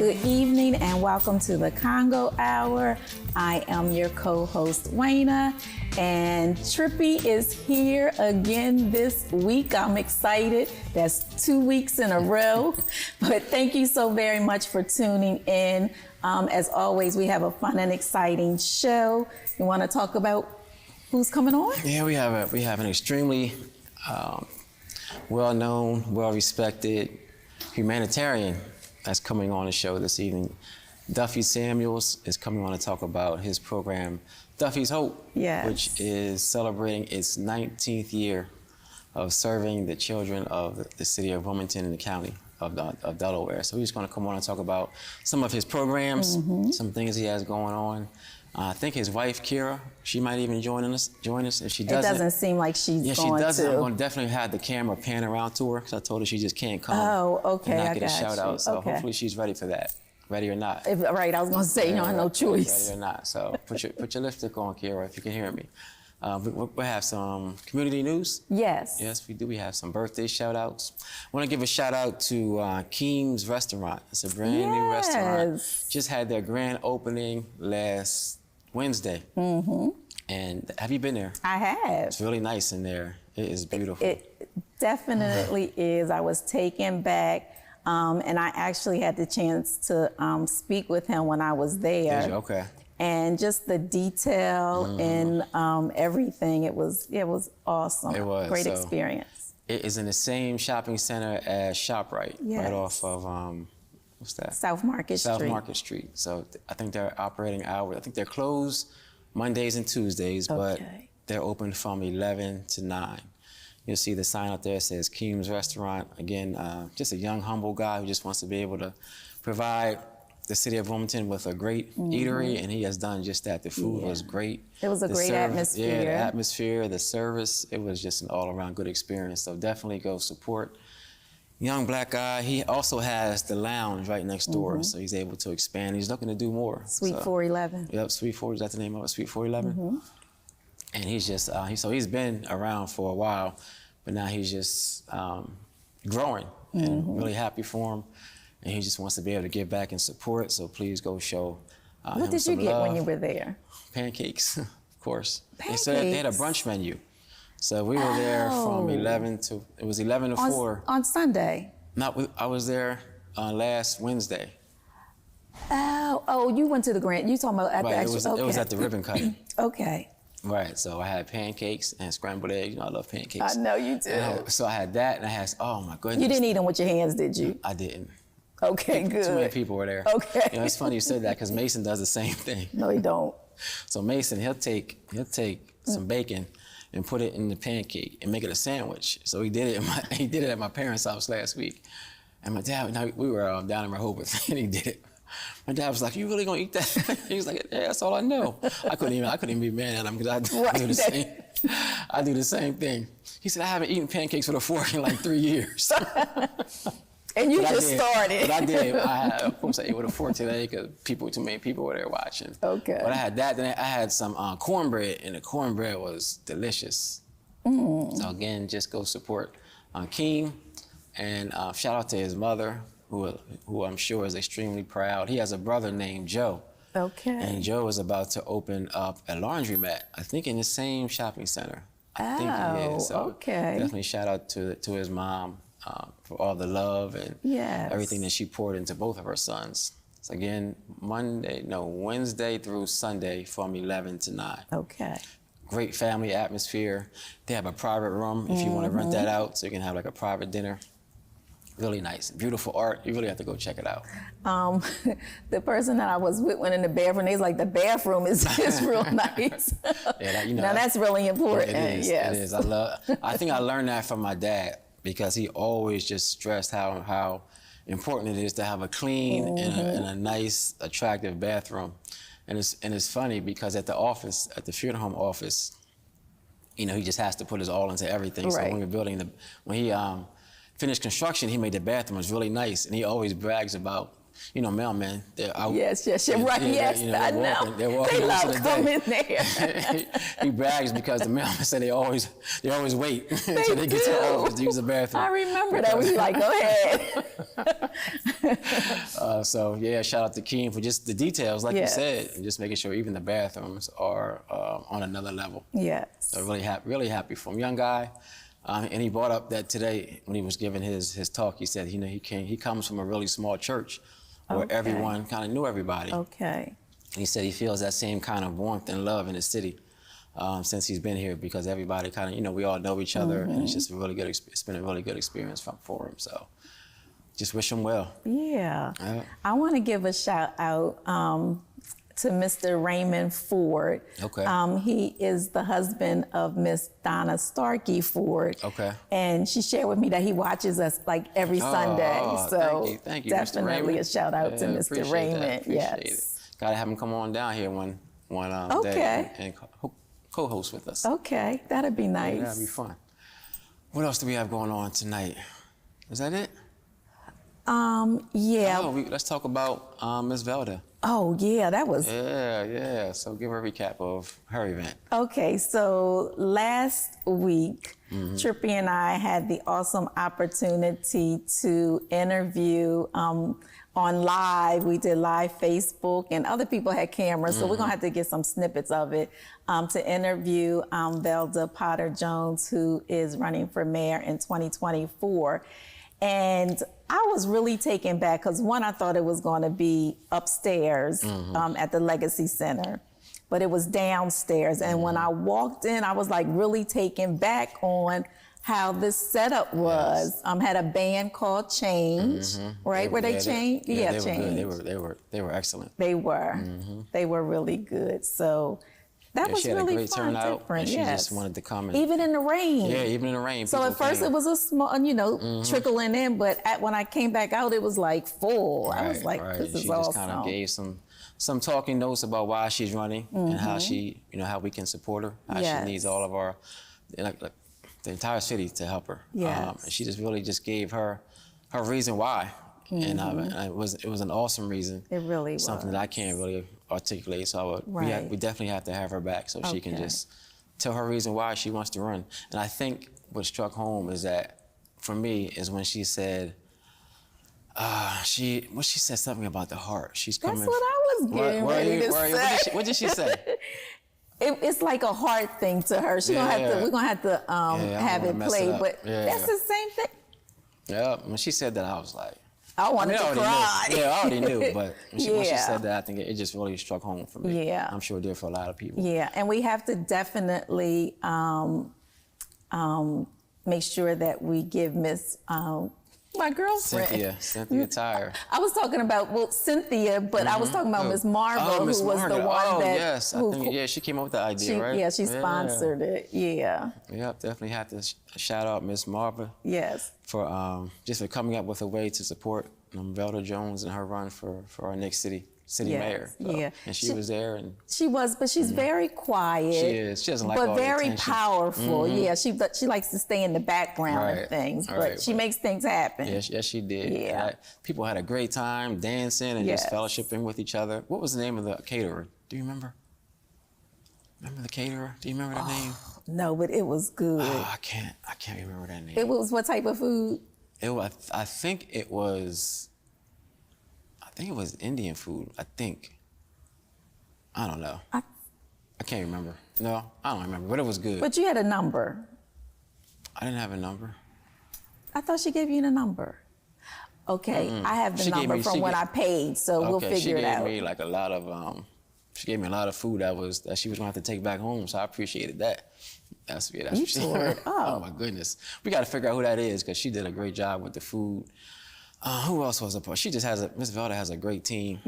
Good evening and welcome to the Congo Hour. I am your co-host, Waynna, and Trippi is here again this week. I'm excited. That's 2 weeks in a row. But thank you so very much for tuning in. As always, we have a fun and exciting show. You want to talk about who's coming on? Yeah, we have an extremely well-known, well-respected humanitarian that's coming on the show this evening. Duffy Samuels is coming on to talk about his program, Duffy's Hope, yes, which is celebrating its 19th year of serving the children of the city of Wilmington and the county of Delaware. So he's going to come on and talk about some of his programs, some things he has going on. I think his wife, Kira, she might even join us if she doesn't. It doesn't seem like she's going to. Yeah, she doesn't. I'm going to definitely have the camera pan around to her because I told her she just can't come. Oh, okay, and I get a shout out. So okay. Hopefully she's ready for that. Ready or not. Right, I was going to say, I have no choice. Ready or not. So put your lipstick on, Kira, if you can hear me. We have some community news. Yes. Yes, we do. We have some birthday shout outs. I want to give a shout out to Keem's Restaurant. It's a brand new restaurant. Just had their grand opening last Wednesday. And have you been there? I have. It's really nice in there. It is beautiful. It definitely is. I was taken back, and I actually had the chance to speak with him when I was there. Did you? Okay. And just the detail and everything, it was awesome. It was. Great experience. It is in the same shopping center as ShopRite, yes, right off of, what's that? South Market Street. South Market Street. So I think their operating hours, I think they're closed Mondays and Tuesdays, but they're open from 11 to 9. You'll see the sign out there that says Keem's Restaurant. Again, just a young, humble guy who just wants to be able to provide the city of Wilmington with a great eatery, and he has done just that. The food was great. It was a great atmosphere. Yeah, the atmosphere, the service, it was just an all-around good experience. So definitely go support. Young black guy. He also has the lounge right next door, so he's able to expand. He's looking to do more. Suite 411. Yep, Suite 4, is that the name of it? Suite 411? And he's just, so he's been around for a while, but now he's just growing and really happy for him. And he just wants to be able to give back and support, so please go show him What did you get when you were there? Pancakes, of course. Pancakes? They had a brunch menu. So we were there from 11 to 4. On Sunday? No, I was there last Wednesday. Oh, you went to the Grand, you talking about at the actual, it was at the ribbon cutting. Okay. Right, so I had pancakes and scrambled eggs. You know, I love pancakes. I know you do. So I had that, and I had, oh my goodness. You didn't eat them with your hands, did you? I didn't. Okay, good. Too many people were there. Okay. You know, it's funny you said that because Mason does the same thing. No, he don't. So Mason, he'll take some bacon and put it in the pancake and make it a sandwich. So he did it at my parents' house last week. And my dad, we were down in Rehoboth, and he did it. My dad was like, "You really gonna eat that?" He was like, "Yeah, that's all I know." I couldn't even be mad at him because I do the same thing. He said, "I haven't eaten pancakes with a fork in like 3 years." And you just started. But I did. Of course, I ate with a fork today because too many people were there watching. Okay. But I had that. Then I had some cornbread, and the cornbread was delicious. So again, just go support Keem, and shout out to his mother, who I'm sure is extremely proud. He has a brother named Joe. Okay. And Joe is about to open up a laundromat, I think in the same shopping center. I think he is. So okay. Definitely shout out to his mom for all the love and everything that she poured into both of her sons. So again, Wednesday through Sunday from 11 to 9. Okay. Great family atmosphere. They have a private room if you want to rent that out, so you can have like a private dinner. Really nice, beautiful art. You really have to go check it out. The person that I was with went in the bathroom. They was like, the bathroom is real nice. Yeah, now that's really important. It is. Yes. It is. I think I learned that from my dad because he always just stressed how important it is to have a clean and a nice, attractive bathroom. And it's funny because at the funeral home office, he just has to put his all into everything. Right. So when we're building when he finished construction, he made the bathroom. It was really nice, and he always brags about mailmen. They're out. Yes, right. Yes, I know. They're walking they love the coming there. He brags because the mailmen say they always wait until they get to the office to use the bathroom. I remember that. We like, go ahead. So yeah, shout out to Keen for just the details, like Yes. you said, and just making sure even the bathrooms are on another level. Yes. So really happy for him. Young guy. And he brought up that today when he was giving his talk, he said, he comes from a really small church where Okay. everyone kind of knew everybody. Okay. And he said he feels that same kind of warmth and love in the city since he's been here, because everybody kind of, we all know each other, and it's just it's been a really good experience for him. So just wish him well. Yeah. I want to give a shout out to Mr. Raymond Ford. Okay. He is the husband of Miss Donna Starkey Ford. Okay. And she shared with me that he watches us like every Sunday. So thank you, Mr. definitely Raymond. a shout out to Mr. Raymond. Appreciate Yes. it. Gotta have him come on down here one Okay. day and co-host with us. Okay, that'd be nice. Yeah, that'd be fun. What else do we have going on tonight? Is that it? Yeah. Oh, let's talk about Miss Velda. Oh, yeah, that was. Yeah. So give her a recap of her event. Okay, so last week, Trippi and I had the awesome opportunity to interview on live. We did live Facebook, and other people had cameras, so we're gonna have to get some snippets of it to interview Velda Potter Jones, who is running for mayor in 2024. And I was really taken back because one, I thought it was going to be upstairs at the Legacy Center, but it was downstairs. And when I walked in, I was like really taken back on how this setup was. Had a band called Change, right? Were they Change? Yeah, Change. They were excellent. They were. They were really good. So that was she had really a great fun, turnout, different. and she Yes. just wanted to come and Even in the rain. yeah, even in the rain. So at first it was a small, trickling in, but when I came back out, it was like full. I was like, this is she awesome. just kind of gave some talking notes about why she's running and how she, how we can support her. How Yes. she needs all of our, like the entire city to help her. Yes. And she just really just gave her reason why. And it was an awesome reason. It really Something was. that I can't really articulate. So we definitely have to have her back so she can Okay. just tell her reason why she wants to run. And I think what struck home is that, for me, is when she said, she said something about the heart. She's coming. That's what I was getting ready to say. What did she say? It's like a hard thing to her. We're gonna have to have it played, but that's the same thing. Yeah, when she said that, I was like, I wanted to cry. Yeah, I already knew, but when she said that, I think it just really struck home for me. Yeah. I'm sure it did for a lot of people. Yeah, and we have to definitely make sure that we give Miss my girlfriend Cynthia Tyre. I was talking about Cynthia, but I was talking about Miss Margot, who was the one that. She came up with the idea, right? Yeah, she sponsored it. Yeah. Yep, definitely have to shout out Miss Marva. Yes. For just for coming up with a way to support Velda Jones and her run for our next city mayor. So, yeah. And she was there, and she was, but she's very quiet. She is. She doesn't like but all very the attention. powerful. Yeah, she likes to stay in the background of things, but she makes things happen. Yes, she did. Yeah. People had a great time dancing and just fellowshipping with each other. What was the name of the caterer? Do you remember? Remember the caterer? Do you remember that name? No, but it was good. Oh, I can't remember that name. It was what type of food? I think it was Indian food. I think. I don't know. I can't remember. No, I don't remember, but it was good. But you had a number. I didn't have a number. I thought she gave you the number. Okay, I have the number from when I paid, so we'll figure it out. She gave me like a lot of she gave me a lot of food that she was gonna have to take back home, so I appreciated that. That's you tore it up. Oh my goodness. We gotta figure out who that is, because she did a great job with the food. Who else was a part? She just Miss Velda has a great team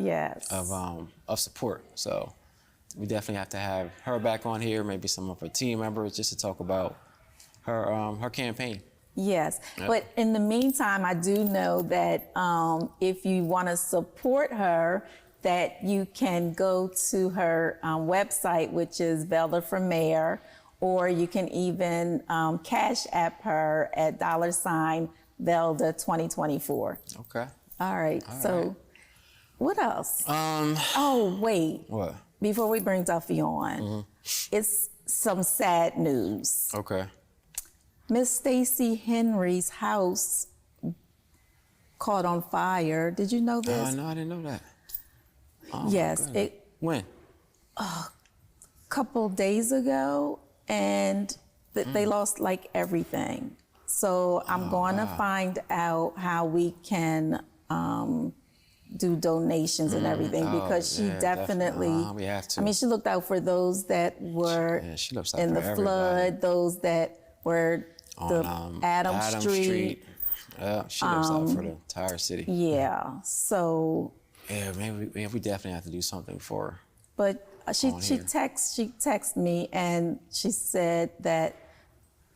of support. So we definitely have to have her back on here, maybe some of her team members, just to talk about her campaign. Yes, but in the meantime, I do know that if you want to support her, that you can go to her website, which is Velda for Mayor, or you can even Cash App her at $Velda 2024. Okay. All right. What else? Oh, wait. What? Before we bring Duffy on, it's some sad news. Okay. Miss Stacy Henry's house caught on fire. Did you know this? No, I didn't know that. Oh, yes. When? Couple days ago, and they lost like everything. So I'm going to find out how we can do donations and everything, because she definitely we have to. I mean, she looked out for those that were she looks out in for the flood, everybody. those that were the Adam Street. Yeah, she looks out for the entire city. Yeah. So. Yeah, maybe we definitely have to do something for her. But she texted me, and she said that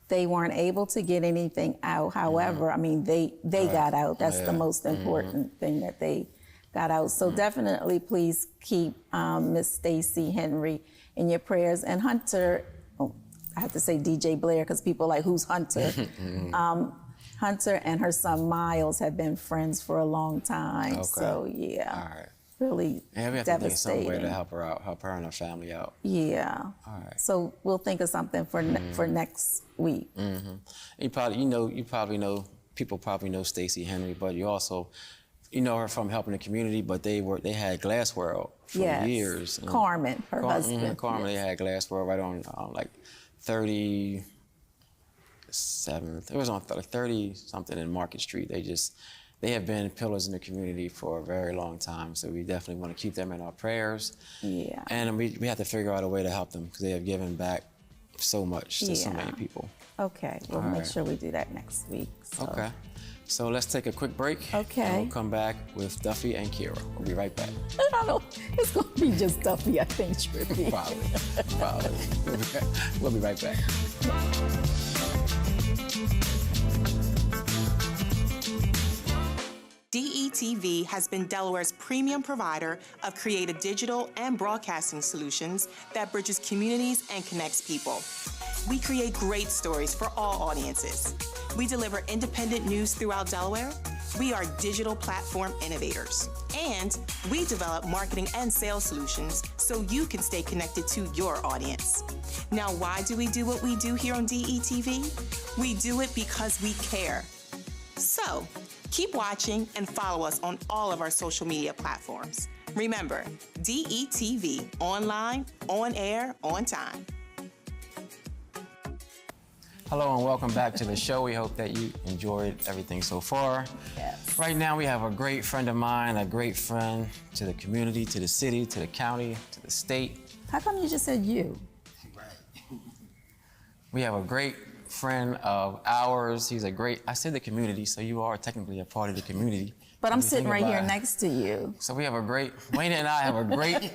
they weren't able to get anything out. However, I mean, they got out. That's the most important thing, that they got out. So definitely, please keep Miss Stacy Henry in your prayers. And Hunter, I have to say DJ Blair, because people are like, who's Hunter? Hunter and her son Miles have been friends for a long time. Okay. So yeah. All right. Really Yeah, we have to think of some devastating. way to help her out, help her and her family out. Yeah. All right. So we'll think of something for next week. You probably know people probably know Stacey Henry, but you also know her from helping the community. But they had Glass World for years. Carmen, her husband. Carmen, yes. they had Glass World right on like 37th. It was on like 30 something in Market Street. They have been pillars in the community for a very long time, so we definitely want to keep them in our prayers. Yeah. And we have to figure out a way to help them, because they have given back so much to so many people. Okay, we'll make sure we do that next week. So. Okay. So let's take a quick break. Okay. And we'll come back with Duffy and Kira. We'll be right back. I don't know. It's going to be just Duffy, I think, Trippi. Probably. We'll be right back. DETV has been Delaware's premium provider of creative digital and broadcasting solutions that bridges communities and connects people. We create great stories for all audiences. We deliver independent news throughout Delaware. We are digital platform innovators. And we develop marketing and sales solutions so you can stay connected to your audience. Now, why do we do what we do here on DETV? We do it because we care. So, keep watching and follow us on all of our social media platforms. Remember, DETV, online, on air, on time. Hello and welcome back to the show. We hope that you enjoyed everything so far. Yes. Right now we have a great friend of mine, a great friend to the community, to the city, to the county, to the state. How come you just said you? We have a great friend of ours. I said the community, so you are technically a part of the community. But I'm sitting right here about it. next to you. So we have Waynna and I have a great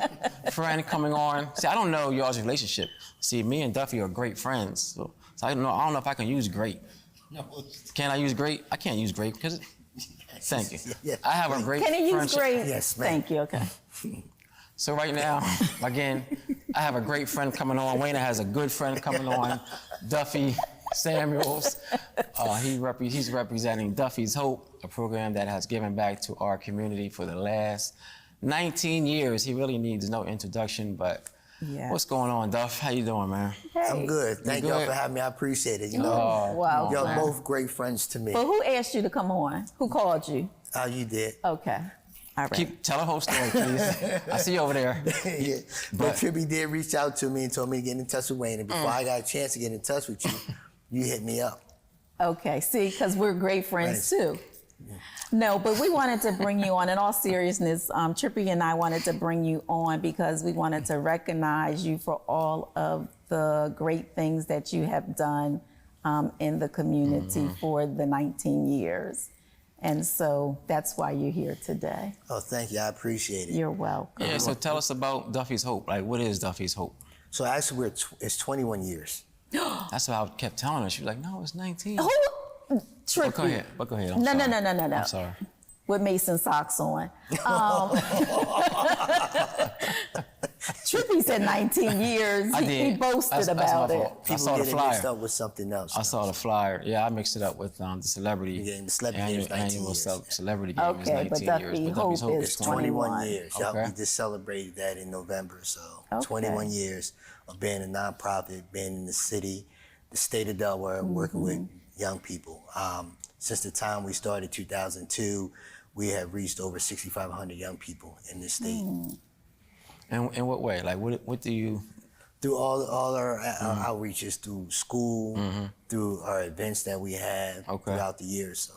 friend coming on. See, I don't know y'all's relationship. See, me and Duffy are great friends. So I don't know if I can use great. No. Can I use great? I can't use great because, thank you. Yeah. I have a great Can he use friendship. great? Yes, ma'am. Thank you, okay. So right now, again, I have a great friend coming on. Waynna has a good friend coming on, Duffy Samuels. He's representing Duffy's Hope, a program that has given back to our community for the last 19 years. He really needs no introduction, but what's going on, Duff? How you doing, man? Hey. I'm good. Thank y'all for having me. I appreciate it. You know, Wow. y'all man. both great friends to me. But who asked you to come on? Who called you? You did. Okay. All right. Tell a whole story, please. I see you over there. Yeah. But Trippi did reach out to me and told me to get in touch with Wayne. And before I got a chance to get in touch with you, you hit me up. Okay, see, because we're great friends too. No, but we wanted to bring you on. In all seriousness, Trippi and I wanted to bring you on because we wanted to recognize you for all of the great things that you have done in the community for the 19 years. And so that's why you're here today. Oh, thank you. I appreciate it. You're welcome. Yeah, so tell us about Duffy's Hope. Like, what is Duffy's Hope? So actually, it's 21 years. That's what I kept telling her. She was like, no, it's 19. Who? Trippi. Go ahead. But go ahead. I'm No. I'm sorry. With Mason socks on. Trippy said 19 years. I He did. boasted That's about my it. fault. I People saw the get it mixed flyer. up with something else. I saw the flyer. Yeah, I mixed it up with the celebrity. Yeah, the celebrity game is 19 annual years. Celebrity game is Okay, 19 but years. Duffy But Hope Duffy's Hope is is 21 years. Okay. Yep, we just celebrated that in November. So Okay. 21 years of being a nonprofit, being in the city, the state of Delaware, working with young people. Since the time we started, 2002, we have reached over 6,500 young people in this state. And in what way? Like, what do you? Through all our outreaches, through school, through our events that we have throughout the years. So.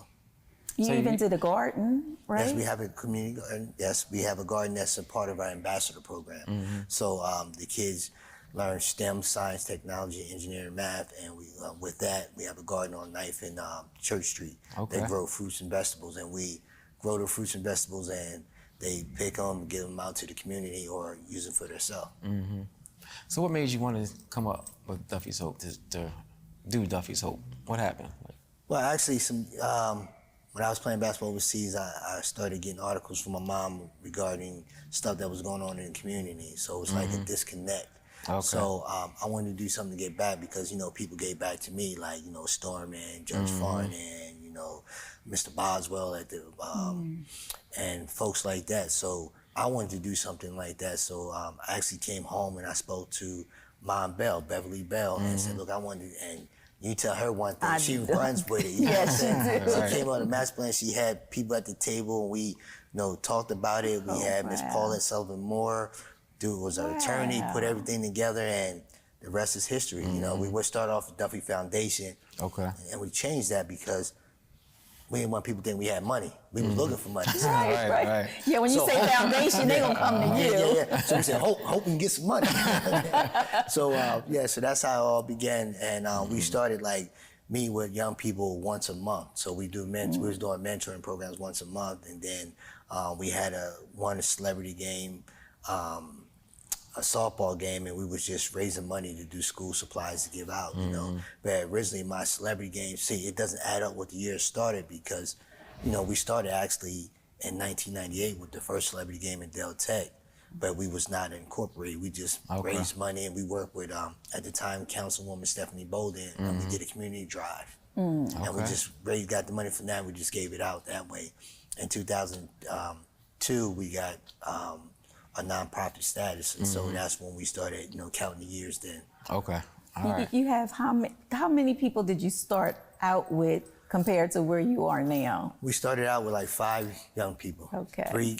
You So even you- did a garden, right? Yes, we have a community garden. Yes, we have a garden that's a part of our ambassador program. So the kids learn STEM, science, technology, engineering, math, and we with that we have a garden on 9th and Church Street. Okay. They grow fruits and vegetables, and we grow the fruits and vegetables, and they pick them, give them out to the community, or use them for themselves. So what made you want to come up with Duffy's Hope to do Duffy's Hope? What happened? Like, Well, actually, when I was playing basketball overseas, I started getting articles from my mom regarding stuff that was going on in the community. So it was like a disconnect. Okay. So I wanted to do something to get back because, people gave back to me, like, Storman, Judge Farnan, Mr. Boswell at the, and folks like that. So I wanted to do something like that. So I actually came home and I spoke to Mom Bell, Beverly Bell, and said, look, I wanted to, and you tell her one thing, she runs with it. You know what I'm saying? She came out of the master plan, she had people at the table, and we, talked about it. We had Miss Paulette Sullivan Moore, dude was our attorney, put everything together, and the rest is history. We would start off with Duffy Foundation, and we changed that because we didn't want people to think we had money. We were looking for money. Right. Yeah, when you say foundation, they gonna come to you. Yeah. So we said, hope we can get some money. So that's how it all began. And we started meeting with young people once a month. So we was doing mentoring programs once a month, and then we had won a celebrity game, a softball game, and we was just raising money to do school supplies to give out, But originally my celebrity game, it doesn't add up what the year started because, we started actually in 1998 with the first celebrity game in Del Tech, but we was not incorporated. We just raised money, and we worked with, at the time, Councilwoman Stephanie Bolden, and we did a community drive. And we just got the money from that, we just gave it out that way. In 2002, we got a nonprofit status, and so that's when we started, counting the years then. okay. All right. You have how many people did you start out with compared to where you are now? We started out with 5 young people. Okay.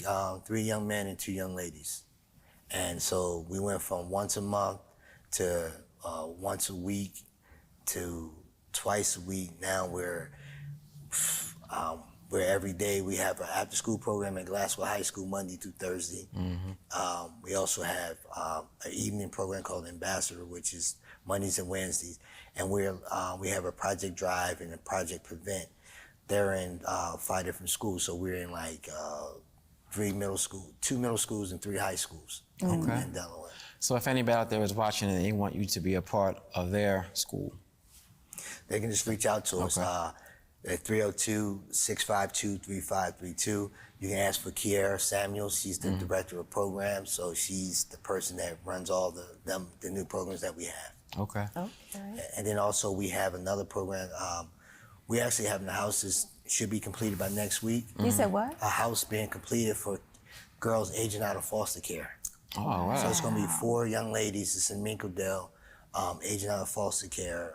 3 young men and 2 young ladies. And so we went from once a month to once a week to twice a week. Now we're every day. We have an after-school program at Glassville High School Monday through Thursday. We also have an evening program called Ambassador, which is Mondays and Wednesdays. And we have a Project Drive and a Project Prevent. They're in 5 different schools, so we're in 2 middle schools and 3 high schools in Delaware. So if anybody out there is watching and they want you to be a part of their school, they can just reach out to us at 302-652-3532. You can ask for Kiera Samuels. She's the director of programs, so she's the person that runs all the new programs that we have. Okay. And then also we have another program. We actually have the houses should be completed by next week. You said what? A house being completed for girls aging out of foster care. Oh, wow. So it's going to be 4 young ladies. It's in Minkledale, aging out of foster care.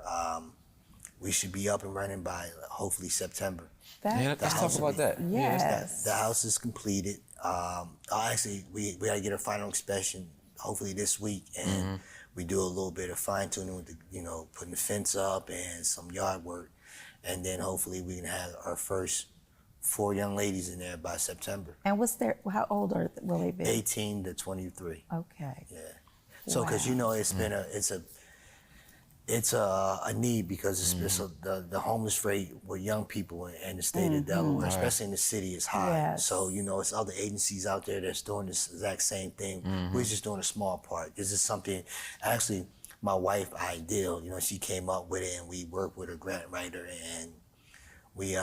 We should be up and running by hopefully September. Yeah, let's talk about that. Yes. The house is completed. Actually, we got to get a final inspection hopefully this week, and we do a little bit of fine tuning with putting the fence up and some yard work, and then hopefully we can have our first 4 young ladies in there by September. And how old will they be? 18 to 23. Okay. Yeah. So, because it's a need because the homeless rate with young people in the state of Delaware, especially in the city, is high. Yes. So, it's other agencies out there that's doing this exact same thing. We're just doing a small part. This is something, actually, my wife, Ideal, she came up with it, and we worked with a grant writer, and we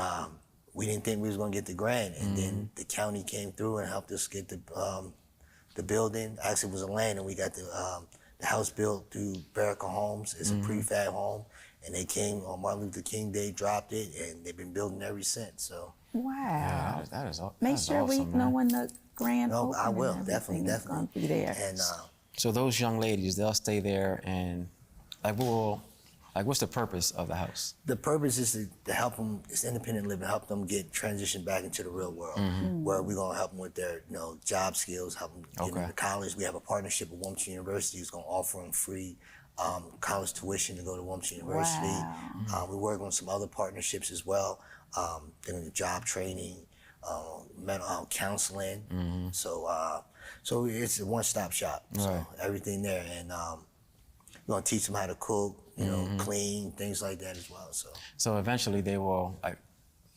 didn't think we was going to get the grant, and then the county came through and helped us get the the building. Actually, it was a land, and we got the house built through Baraka Homes. It's a prefab home, and they came on Martin Luther King Day, dropped it, and they've been building ever since. So. Wow. Yeah, that is Make sure awesome, we know man. when the grand No, opening I will and definitely everything is gonna be there. And So those young ladies, they'll stay there, and what's the purpose of the house? the purpose is to help them. It's independent living, help them get transitioned back into the real world, where we're gonna help them with their job skills, help them get into college. We have a partnership with Wilmington University who's gonna offer them free college tuition to go to Wilmington University. Wow. We work on some other partnerships as well. Doing the job training, mental health counseling. So it's a one-stop shop. So Right. everything there, and we're gonna teach them how to cook, clean, things like that as well. So eventually they will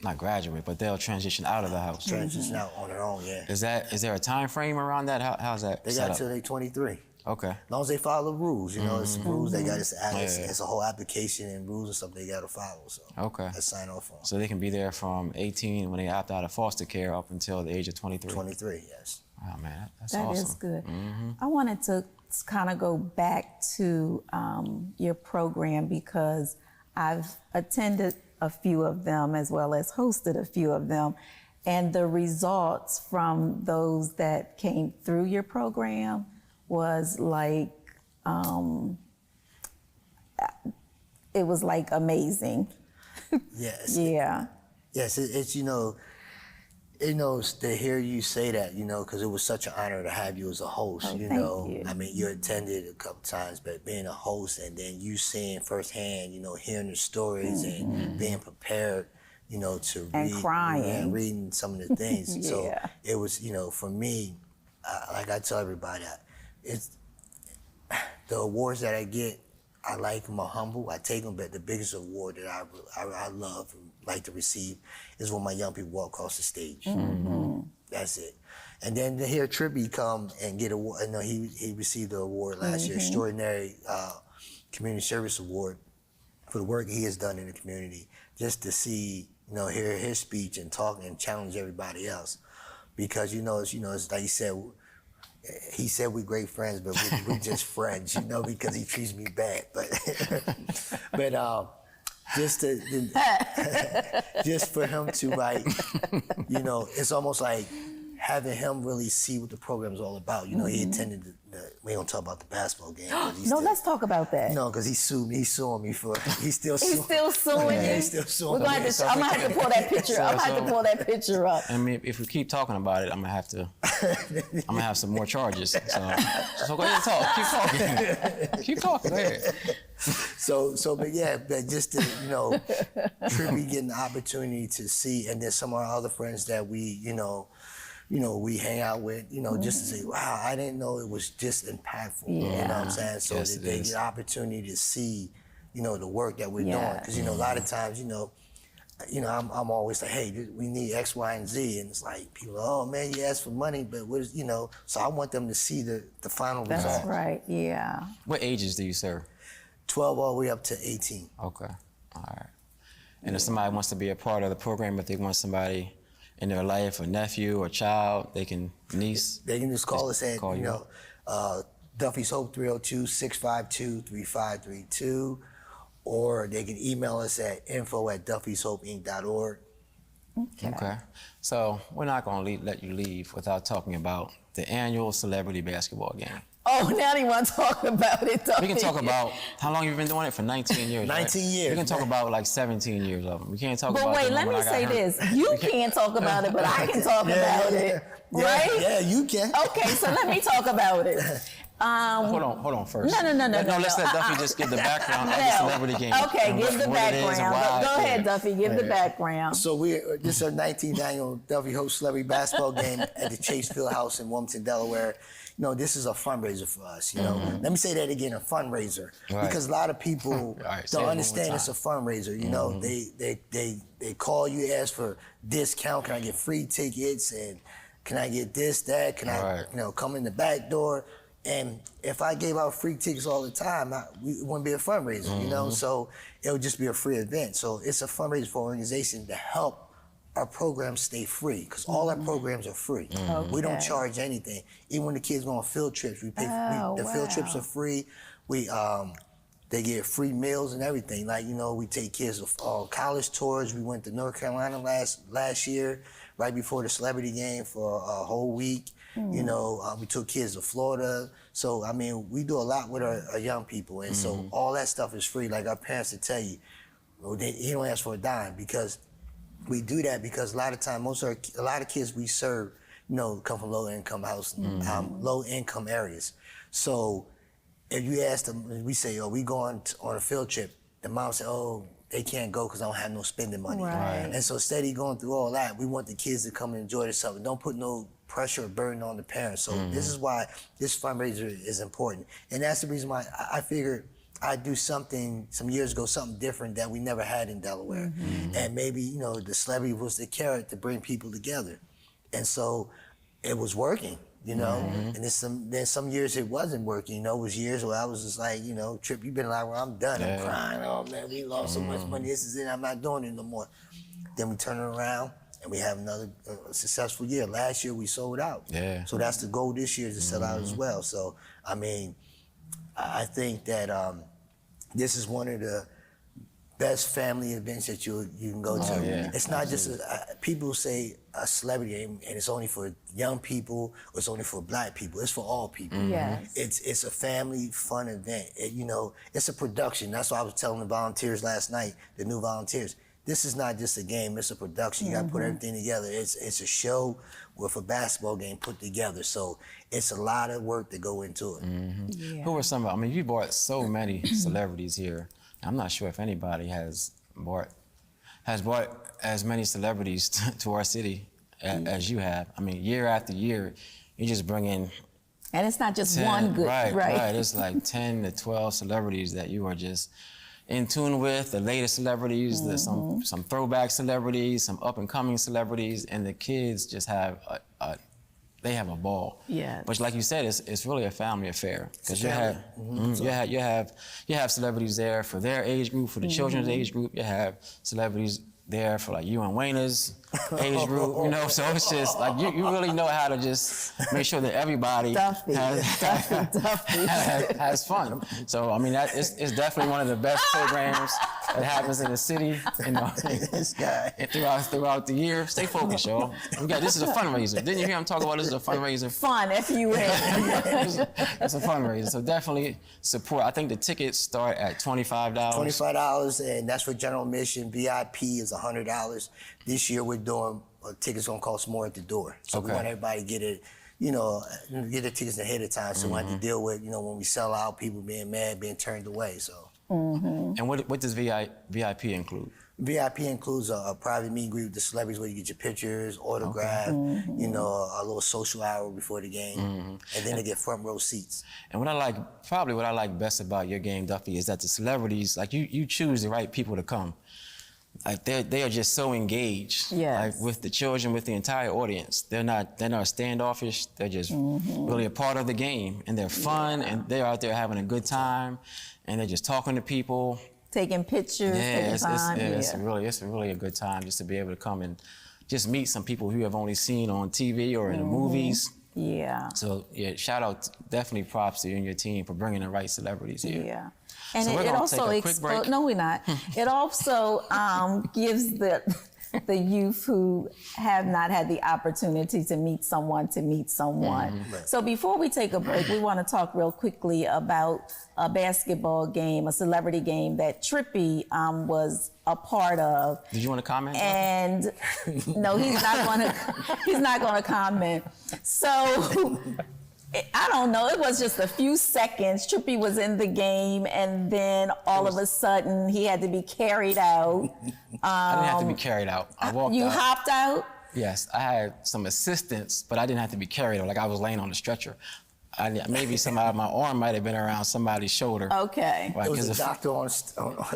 not graduate, but they'll transition out of the house. Transition out on their own, yeah. Is there a time frame around that? How's that They set got up? till they 23. Okay. As long as they follow the rules, it's the rules they got. It's a whole application and rules and stuff they got to follow. So Okay. let's sign off on. So they can be there from 18 when they opt out of foster care up until the age of 23. 23, yes. Oh man, that's That awesome. is good. I wanted to kind of go back to your program because I've attended a few of them as well as hosted a few of them. And the results from those that came through your program was like, it was like amazing. Yes. Yeah. Yes, it's to hear you say that, because it was such an honor to have you as a host, Oh, thank you. I mean, you attended a couple times, but being a host and then you seeing firsthand, hearing the stories and being prepared, to read. And crying. And reading some of the things. So Yeah. it was, for me, like I tell everybody, it's the awards that I get, I like them, are humble. I take them, but the biggest award that I love and like to receive is when my young people walk across the stage. That's it. And then to hear Trippi come and get award, he received the award last year, Extraordinary Community Service Award for the work he has done in the community. Just to see, hear his speech and talk and challenge everybody else, because it's like you said. He said we're great friends, but we're just friends, because he treats me bad. But just for him to it's almost like having him really see what the program's all about. He attended we don't talk about the basketball game. Let's talk about that. No, because he sued me. He's suing me for. He's still suing. He's still suing you? He's still suing I'm gonna have to pull that picture up. I'm gonna have to pull that picture up. I mean, if we keep talking about it, I'm gonna have some more charges. So go ahead and talk. Keep talking. Keep talking. Go ahead. But just to, Trippi getting the opportunity to see, and then some of our other friends that we, we hang out with, just to say, wow, I didn't know it was just impactful. Yeah. You know what I'm saying? So Yes, that it they is. get the opportunity to see, the work that we're doing. Because, a lot of times, I'm always like, hey, we need X, Y, and Z. And it's like, people, oh man, you asked for money, but what is, so I want them to see the final result. That's right, yeah. What ages do you serve? 12 all the way up to 18. Okay. All right. And if somebody wants to be a part of the program, if they want somebody in their life, a nephew or child, niece. They can just call us at, call you Duffy's Hope 302-652-3532, or they can email us at info@duffyshopeinc.org. Okay. So we're not going to let you leave without talking about the annual celebrity basketball game. Oh, now they want to talk about it, though. We can talk about how long you've been doing it for 19 years. 19 right? years, We can talk man. about like 17 years of them. We can't talk But about wait, the let me moment I say got hurt. this. You can't talk about it, but I can talk about it. Right? Yeah, you can. Okay, so let me talk about it. Hold on first. No. Let's let Duffy just give the background of the celebrity game. Okay, and give the what it is and background. why. Go ahead, Duffy, give the background. So this is our 19th annual Duffy Hope Celebrity Basketball Game at the Chase Field House in Wilmington, Delaware. This is a fundraiser for us, Let me say that again, a fundraiser. Right. Because a lot of people right, say it don't one understand more it's a fundraiser. They call you, ask for discount, can I get free tickets, and can I get this, that, can I, come in the back door? And if I gave out free tickets all the time, it wouldn't be a fundraiser, So it would just be a free event. So it's a fundraiser for an organization to help our programs stay free because all our programs are free. We don't charge anything. Even when the kids go on field trips, we pay. The field trips are free. They get free meals and everything. Like, you know, we take kids to college tours. We went to North Carolina last year, right before the celebrity game for a whole week. You know, we took kids to Florida. So, I mean, we do a lot with our young people. And so all that stuff is free. Like our parents would tell you, he don't ask for a dime because we do that because a lot of time, a lot of kids we serve, you know, come from low-income low-income areas. So, if you ask them, we say, we going on a field trip, the mom say, they can't go because I don't have no spending money. Right. And so instead of going through all that, we want the kids to come and enjoy themselves. Don't put no pressure or burden on the parents. So this is why this fundraiser is important. And that's the reason why I figured I'd do something some years ago, something different that we never had in Delaware. And maybe, you know, the celebrity was the carrot to bring people together. And so it was working. You know, and then some years it wasn't working. You know, it was years where I was just like, you know, Trip, you've been like, well, I'm done. I'm crying. Oh man, we lost so much money. This is it. I'm not doing it no more. Then we turn it around and we have another successful year. Last year we sold out. Yeah. So that's the goal this year is to sell out as well. So I mean, I think that this is one of the best family events that you can go to. Yeah. It's not just people say a celebrity game and it's only for young people or it's only for black people. It's for all people. Yes. It's a family fun event. You know, it's a production. That's why I was telling the volunteers last night, the new volunteers. This is not just a game, it's a production. You gotta put everything together. It's a show with a basketball game put together. So it's a lot of work to go into it. Yeah. Who are some of, I mean, you brought so many celebrities here. I'm not sure if anybody has brought as many celebrities to our city as you have. I mean, year after year, you just bring in. And it's not just 10, one good, right. It's like 10 to 12 celebrities that you are just in tune with, the latest celebrities, some throwback celebrities, some up and coming celebrities, and the kids just have they have a ball. Yeah. But like you said, it's really a family affair because you have celebrities there for their age group, for the children's age group. You have celebrities there for like you and Waynna's age group, you know. So it's just like you really know how to just make sure that everybody has fun. So I mean, it's definitely one of the best programs that happens in the city. You know, This guy. throughout the year. Stay focused, y'all. This is a fundraiser. Didn't you hear him talk about this is a fundraiser? Fun, F-U-N. It's a fundraiser. So definitely support. I think the tickets start at $25. $25, and that's for general admission. VIP is $100. This year we're doing tickets gonna cost more at the door. So we want everybody to get it, you know, get the tickets ahead of time. So we have to deal with, you know, when we sell out, people being mad, being turned away. So. And what does VIP include? VIP includes a private meet and greet with the celebrities where you get your pictures, autograph, you know, a little social hour before the game, and then they get front row seats. And what I like best about your game, Duffy, is that the celebrities, like you choose the right people to come. Like they are just so engaged, like with the children, with the entire audience. They're not standoffish. They're just really a part of the game, and they're fun, and they're out there having a good time, and they're just talking to people, taking pictures. It's really a good time just to be able to come and just meet some people who you have only seen on TV or in the movies. Yeah. So shout out, definitely props to you and your team for bringing the right celebrities here. Yeah. And so it also no, we're not. It also gives the youth who have not had the opportunity to meet someone. So before we take a break, we want to talk real quickly about a basketball game, a celebrity game that Trippi was a part of. Did you want to comment? And no, he's not going to comment. So I don't know, it was just a few seconds. Trippi was in the game, and then all of a sudden he had to be carried out. I didn't have to be carried out. I walked out. You hopped out? Yes, I had some assistance, but I didn't have to be carried out. Like I was laying on the stretcher. Maybe my arm might have been around somebody's shoulder. Okay. Right, there was a doctor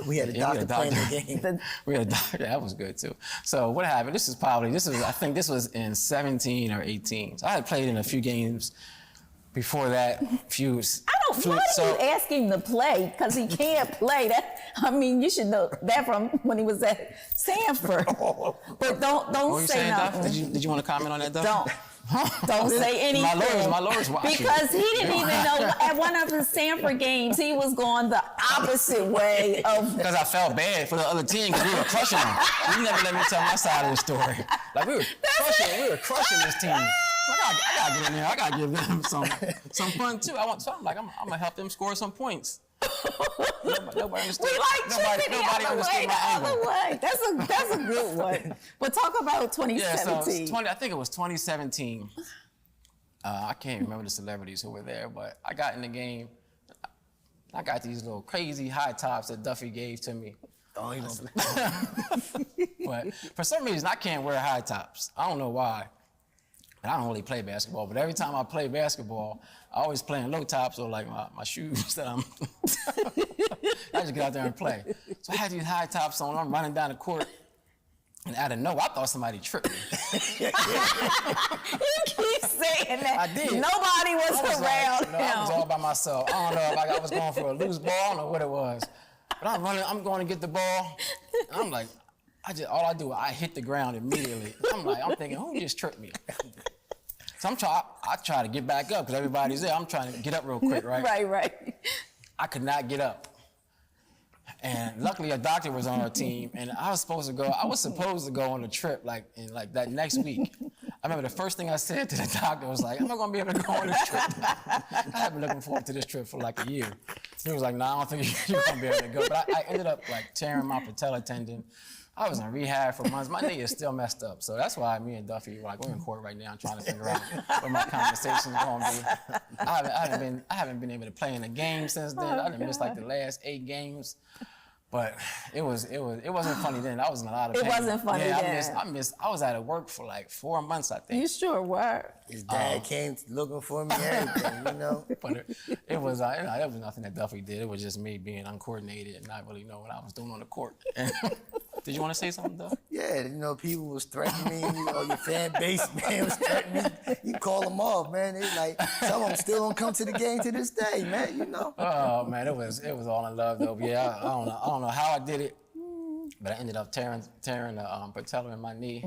we had a doctor playing the game. We had a doctor, that was good too. So what happened, I think this was in 17 or 18. So I had played in a few games before that, I why do you ask him to play? Because he can't play. That, I mean, you should know that from when he was at Sanford. But don't say nothing. Did you want to comment on that, Duff? Don't say anything. My lawyer's watching. Because he didn't even know at one of his Sanford games, he was going the opposite way of. Because I felt bad for the other team because we were crushing them. You never let me tell my side of the story. Like we were crushing this team. So I gotta get in there. I gotta give them some fun too. I'm gonna help them score some points. Nobody understood. Nobody understood my angle. That's a good one. But talk about 2017. Yeah, I think it was 2017. I can't remember the celebrities who were there, but I got in the game. I got these little crazy high tops that Duffy gave to me. Oh, he gonna But for some reason, I can't wear high tops. I don't know why. And I don't really play basketball, but every time I play basketball, I always play in low tops or like my shoes that I'm. I just get out there and play. So I had these high tops on. I'm running down the court, and out of nowhere, I thought somebody tripped me. You keep saying that. I did. Nobody was around him. I was all by myself. I don't know if I was going for a loose ball. I don't know what it was. But I'm running. I'm going to get the ball. And I'm like, I hit the ground immediately. I'm thinking, who just tripped me? So I try to get back up because everybody's there. I'm trying to get up real quick, right? Right. I could not get up. And luckily a doctor was on our team and I was supposed to go on a trip like that next week. I remember the first thing I said to the doctor was like, am I gonna be able to go on this trip? I have been looking forward to this trip for like a year. He was like, no, I don't think you're gonna be able to go. But I ended up like tearing my patella tendon. I was in rehab for months. My knee is still messed up. So that's why me and Duffy, we're in court right now trying to figure out what my conversation's gonna be. I haven't been able to play in a game since then. I done missed like the last 8 games. But it wasn't funny then. I was in a lot of pain. It wasn't funny then. I was out of work for like 4 months, I think. You sure were. His dad came looking for me, everything, you know. But it was nothing that Duffy did. It was just me being uncoordinated and not really knowing what I was doing on the court. Did you want to say something, Duff? Yeah, people was threatening me. Your fan base, man, was threatening me. You call them off, man. They like, some of them still don't come to the game to this day, man, you know. Oh, man, it was all in love, though. Yeah, I don't know how I did it, but I ended up tearing the patella in my knee.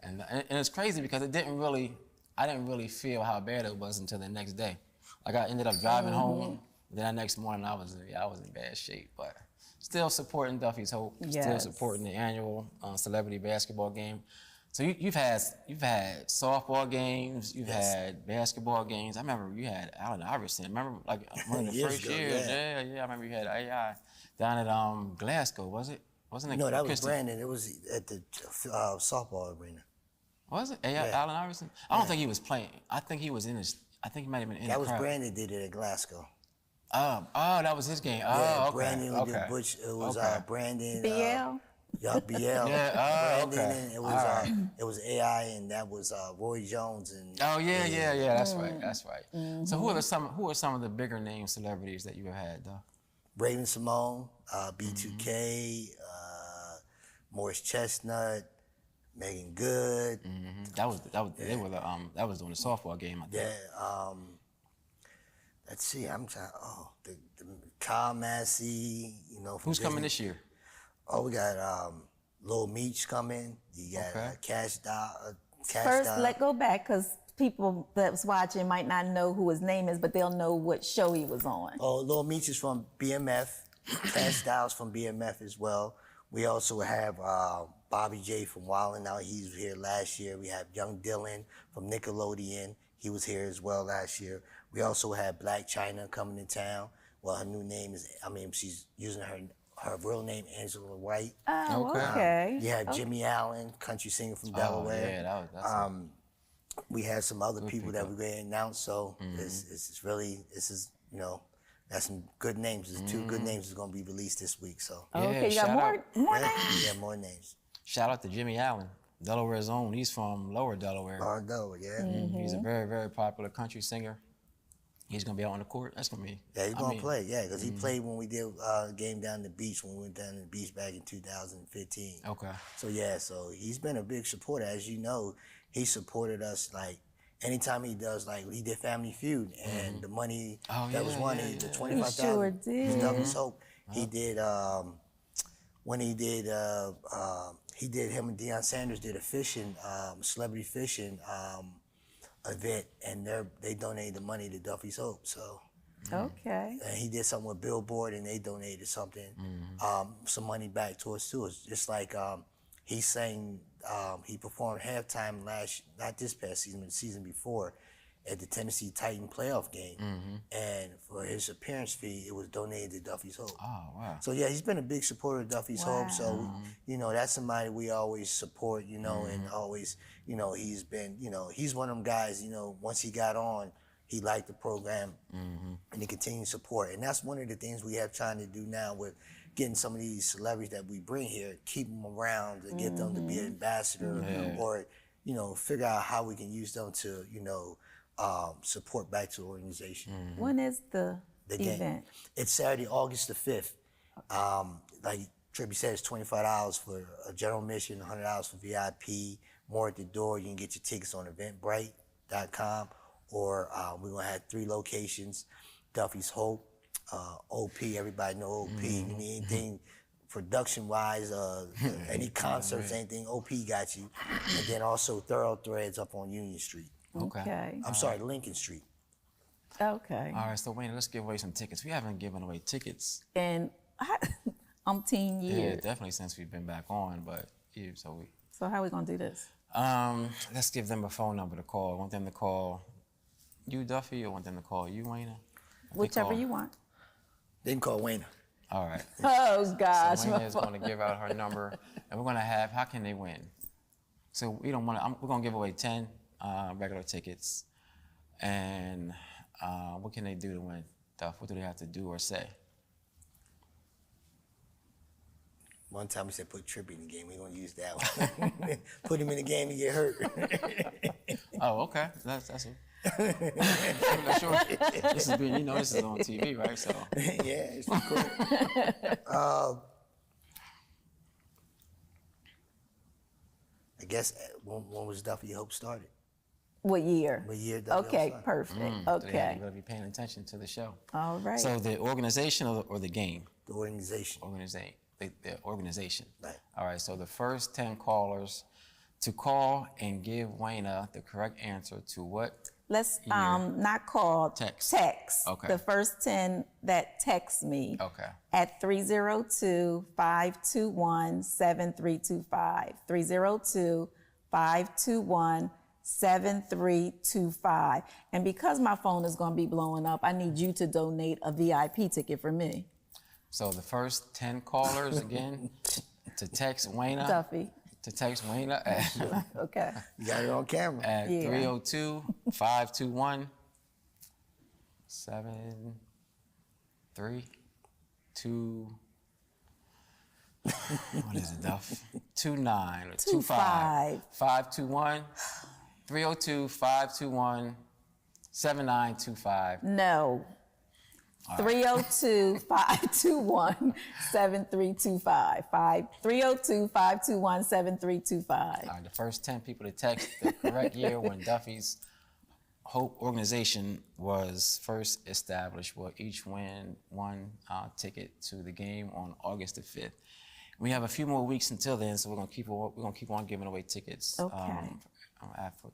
And it's crazy because I didn't really feel how bad it was until the next day. Like I ended up driving home, then the next morning I was in bad shape, but still supporting Duffy's Hope, still supporting the annual celebrity basketball game. So you've had softball games, you've had basketball games. I remember you had Allen Iverson. Remember like one of the first years? Yeah. I remember you had AI down at Glasgow, was it? Wasn't it? No, that was Brandon. It was at the softball arena. Was it? Allen Iverson? I don't think he was playing. I think he was in his. I think he might have been in the crowd. That was Brandon did it at Glasgow. Oh, that was his game. Yeah, okay. Brandon did Butch. It was Brandon. BL. BL. Yeah. Brandon, and it was AI, and that was Roy Jones and. Oh yeah. That's right. So who are some of the bigger name celebrities that you have had, though? Raven Simone, B2K, Morris Chestnut, Megan Good. That was during the softball game, I think. Yeah. Let's see. I'm trying. The Kyle Massey. Who's coming this year? Oh, we got Lil Meech coming. You got Cash Doll. First, let's go back because people that's watching might not know who his name is, but they'll know what show he was on. Oh, Lil Meech is from BMF. Cash Doll's from BMF as well. We also have Bobby J from Wild 'N Out. He was here last year. We have Young Dylan from Nickelodeon. He was here as well last year. We also have Black China coming to town. Well, her new name is, she's using her real name, Angela White. Oh, okay. You have Jimmy Allen, country singer from Delaware. Oh, yeah, we have some other people that we're going to announce. So that's some good names. There's 2 good names that's going to be released this week. So okay, you got more names? Yeah, more names. Shout out to Jimmy Allen, Delaware's own. He's from Lower Delaware. Lower Delaware, yeah. He's a very, very popular country singer. He's gonna be out on the court. That's gonna be. Yeah, he's gonna play. Yeah, because he played when we did a game down the beach when we went down to the beach back in 2015. Okay. So so he's been a big supporter. As you know, he supported us like anytime he does, like he did Family Feud, and the money that was won, the $25,000, He sure did. Duffy's Hope. He did when he did him and Deion Sanders did a fishing celebrity fishing event, and they donated the money to Duffy's Hope. So. Okay. And he did something with Billboard, and they donated something, some money back to us too. It's just like he sang, he performed halftime not this past season, but the season before, at the Tennessee Titan playoff game, and for his appearance fee, it was donated to Duffy's Hope. Oh, wow. So yeah, he's been a big supporter of Duffy's Hope. So that's somebody we always support, and always, he's been, he's one of them guys. Once he got on. He liked the program, and he continued support. And that's one of the things we have trying to do now with getting some of these celebrities that we bring here, keep them around to get them to be an ambassador, or figure out how we can use them to support back to the organization. When is the event? Game. It's Saturday, August the 5th. Like Trippi said, it's $25 for a general admission, $100 for VIP. More at the door. You can get your tickets on eventbrite.com. Or we're gonna have 3 locations: Duffy's Hope, OP. Everybody know OP. You need anything production-wise, any concerts, anything, OP got you. And then also Thoroughthreads up on Union Street. Okay. I'm sorry, Lincoln Street. Okay. All right, so Waynna, let's give away some tickets. We haven't given away tickets. And umpteen years. Yeah, definitely since we've been back on, but yeah, So how are we gonna do this? Let's give them a phone number to call. I want them to call you, Duffy, or want them to call you, Waynna? Whichever you want. They can call Waynna. All right. Oh gosh. So Waynna is going to give out her number, and we're going to have, how can they win? So we don't want to, we're going to give away 10 regular tickets, and what can they do to win, Duff? What do they have to do or say? One time we said put Trippi in the game. We're going to use that one. Put him in the game and get hurt. Oh, okay. That's it. Sure. This is being, this is on TV, right? So yeah, it's recorded. I guess when was Duffy Hope started? What year? What year Duffy Hope started? Perfect. So Okay. you're going to be paying attention to the show. All right. So the organization or the game? The organization. The organization. Right. All right, so the first 10 callers to call and give Waynna the correct answer to what? Let's not call. Text. Text. Okay. The first 10 that text me. Okay. At 302-521-7325. 302-521-7325. And because my phone is going to be blowing up, I need you to donate a VIP ticket for me. So the first 10 callers again to text Waynna. Duffy. To text Waynna at, Okay. You got it on camera. at 302-521-7322. What is it, Duff? 29 or 25. 521 302-521-7925. No. 302-521-7325. 302-521-7325. All right, the first 10 people to text the correct year when Duffy's Hope organization was first established will each win one ticket to the game on August the 5th. We have a few more weeks until then, so we're gonna keep on giving away tickets. Okay.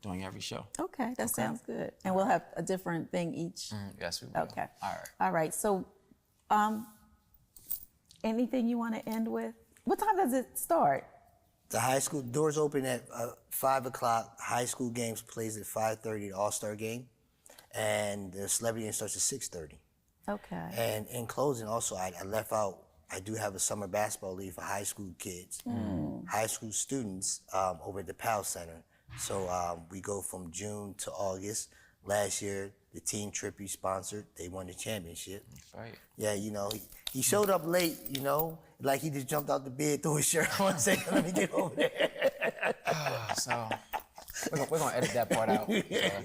During every show. Okay, that sounds good. And we'll have a different thing each. Yes, we will. Okay. All right. All right. So, anything you want to end with? What time does it start? The high school doors open at 5 o'clock. High school games plays at 5:30. The All-Star game, and the celebrity game starts at 6:30. Okay. And in closing, also I left out. I do have a summer basketball league for high school kids, high school students over at the PAL Center. So we go from June to August. Last year, the team Trippi sponsored. They won the championship. That's right. Yeah, he showed up late, like he just jumped out the bed, threw his shirt on, saying, let me get over there. So we're gonna edit that part out.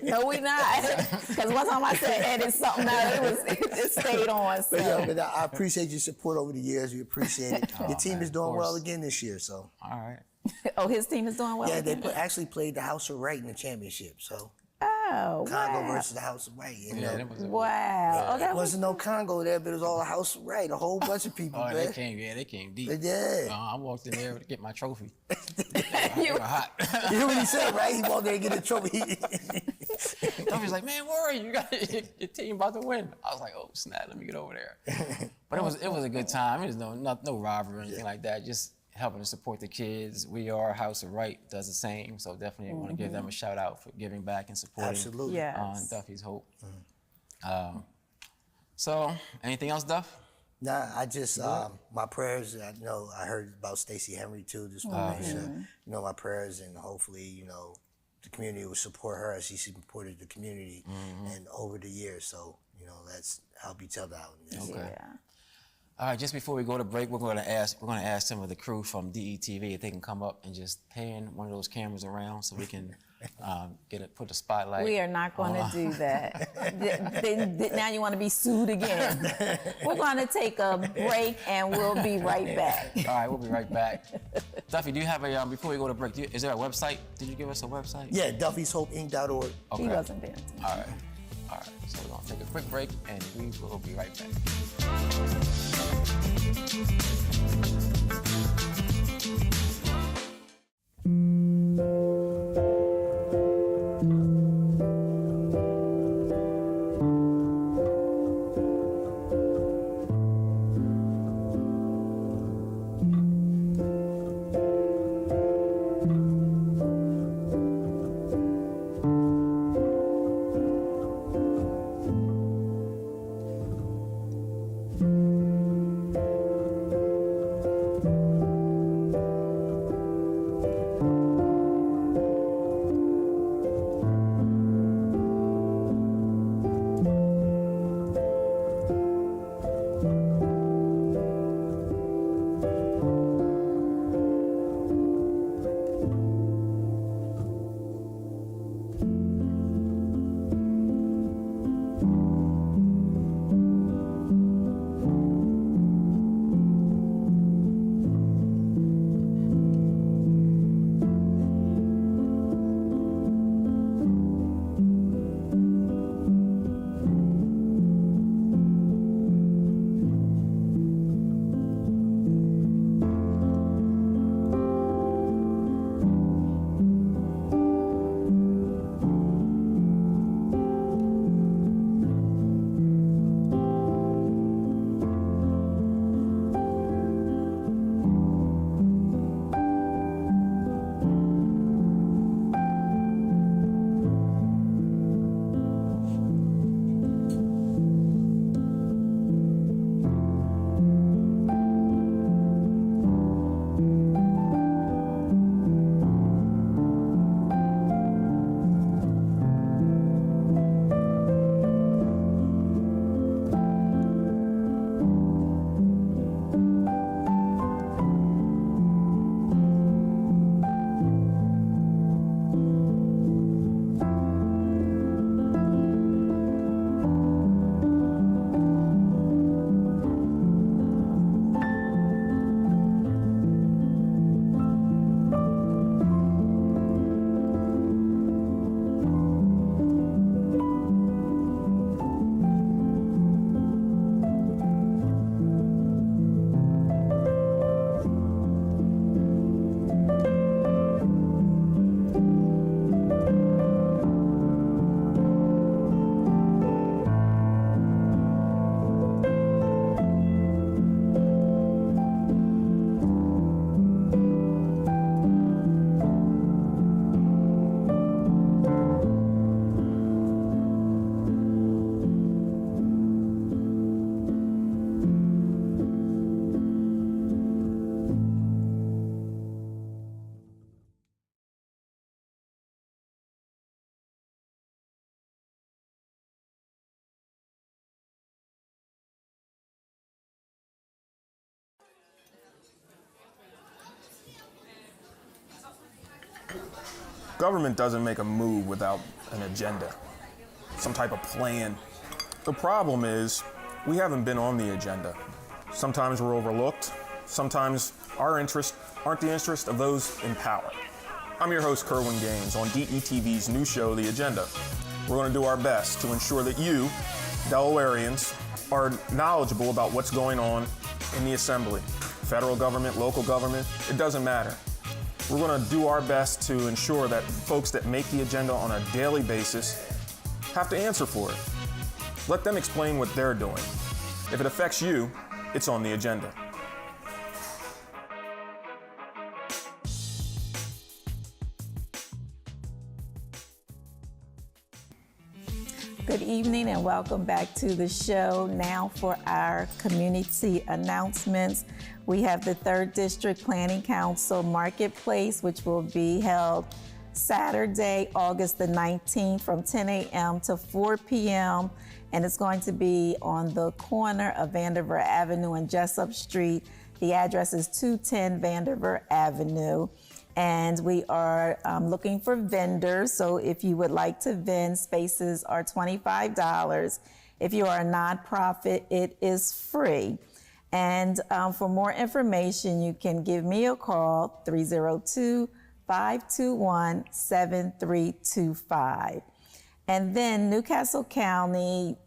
No, we not. Because one time I said edit something out, it stayed on. So. But I appreciate your support over the years. We appreciate it. Your team is doing well again this year, so. All right. Oh, his team is doing well? Yeah, they actually played the House of Right in the championship, so. Oh, Wow. Congo wow. versus the House of Right. You know? Yeah, that was Wow. Oh, There that was wasn't no Congo there, but it was all a House of Right. A whole bunch of people, Oh, man. they came deep. Yeah. I walked in there to get my trophy. you. They were hot. You hear what he said, right? He walked there and get a trophy. Duffy's like, man, where are you? You got your team about to win. I was like, oh snap, let me get over there. But it was a good time. It was no rivalry or anything like that. Just helping to support the kids. We Are House of Right does the same. So definitely want to give them a shout out for giving back and supporting Absolutely. Yes. Duffy's Hope. So anything else, Duff? Nah, I just, my prayers, I know I heard about Stacey Henry too, just want to make sure, my prayers, and hopefully, the community will support her as she supported the community and over the years. So, let's help each other out in this. Okay. Yeah. All right, just before we go to break, we're going to ask some of the crew from DETV if they can come up and just pan one of those cameras around so we can put the spotlight. We are not going to do that. Now you want to be sued again. We're going to take a break and we'll be right back. All right, we'll be right back. Duffy, do you have a, before we go to break, is there a website? Did you give us a website? Yeah, Duffy'sHopeInc.org. Okay. He wasn't there. All right. So we're going to take a quick break and we will be right back. Government doesn't make a move without an agenda, some type of plan. The problem is we haven't been on the agenda. Sometimes we're overlooked. Sometimes our interests aren't the interest of those in power. I'm your host, Kerwin Gaines, on DETV's new show, The Agenda. We're going to do our best to ensure that you, Delawareans, are knowledgeable about what's going on in the Assembly. Federal government, local government, it doesn't matter. We're going to do our best to ensure that folks that make the agenda on a daily basis have to answer for it. Let them explain what they're doing. If it affects you, it's on the agenda. Good evening and welcome back to the show. Now for our community announcements. We have the 3rd District Planning Council Marketplace, which will be held Saturday, August the 19th from 10 a.m. to 4 p.m. And it's going to be on the corner of Vanderbilt Avenue and Jessup Street. The address is 210 Vanderbilt Avenue. And we are looking for vendors. So if you would like to vend, spaces are $25. If you are a nonprofit, it is free. And for more information, you can give me a call, 302-521-7325. And then Newcastle County,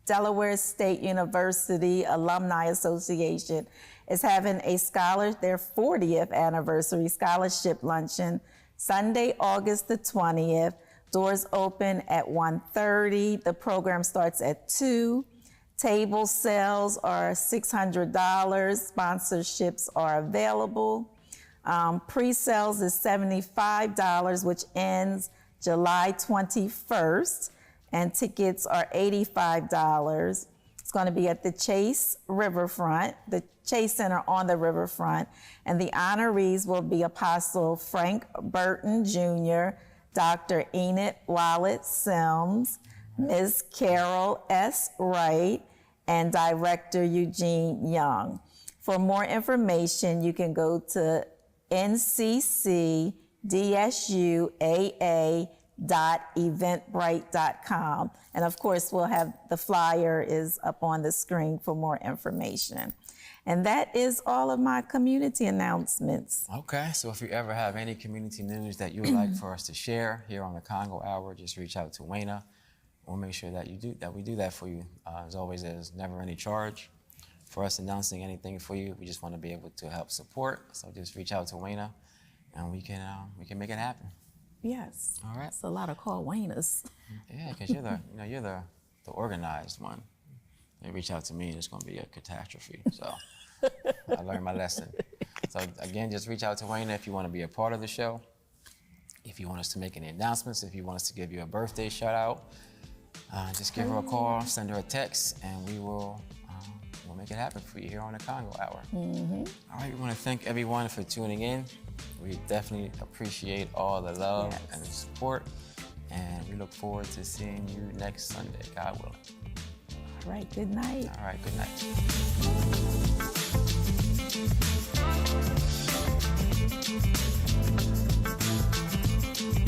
Delaware State University Alumni Association is having their 40th anniversary scholarship luncheon, Sunday, August the 20th. Doors open at 1:30. The program starts at 2. Table sales are $600. Sponsorships are available. Pre-sales is $75, which ends July 21st, and tickets are $85. It's going to be at the Chase Riverfront, the Chase Center on the riverfront, and the honorees will be Apostle Frank Burton Jr., Dr. Enid Wallet Sims, Ms. Carol S. Wright, and Director Eugene Young. For more information, you can go to nccdsuaa.eventbrite.com. And of course, we'll have the flyer is up on the screen for more information. And that is all of my community announcements. Okay, so if you ever have any community news that you would like for us to share here on the Congo Hour, just reach out to Waynna. We'll make sure that we do that for you. As always, there's never any charge for us announcing anything for you. We just want to be able to help support. So just reach out to Waynna, and we can make it happen. Yes. All right. It's a lot of call Waynnas. Yeah, because you're the organized one. They reach out to me, and it's going to be a catastrophe. So I learned my lesson. So again, just reach out to Waynna if you want to be a part of the show. If you want us to make any announcements, if you want us to give you a birthday shout out, just give her a call, send her a text, and we'll make it happen for you here on the Congo Hour. Mm-hmm. All right, we want to thank everyone for tuning in. We definitely appreciate all the love and the support, and we look forward to seeing you next Sunday, God willing. All right, good night. All right, good night.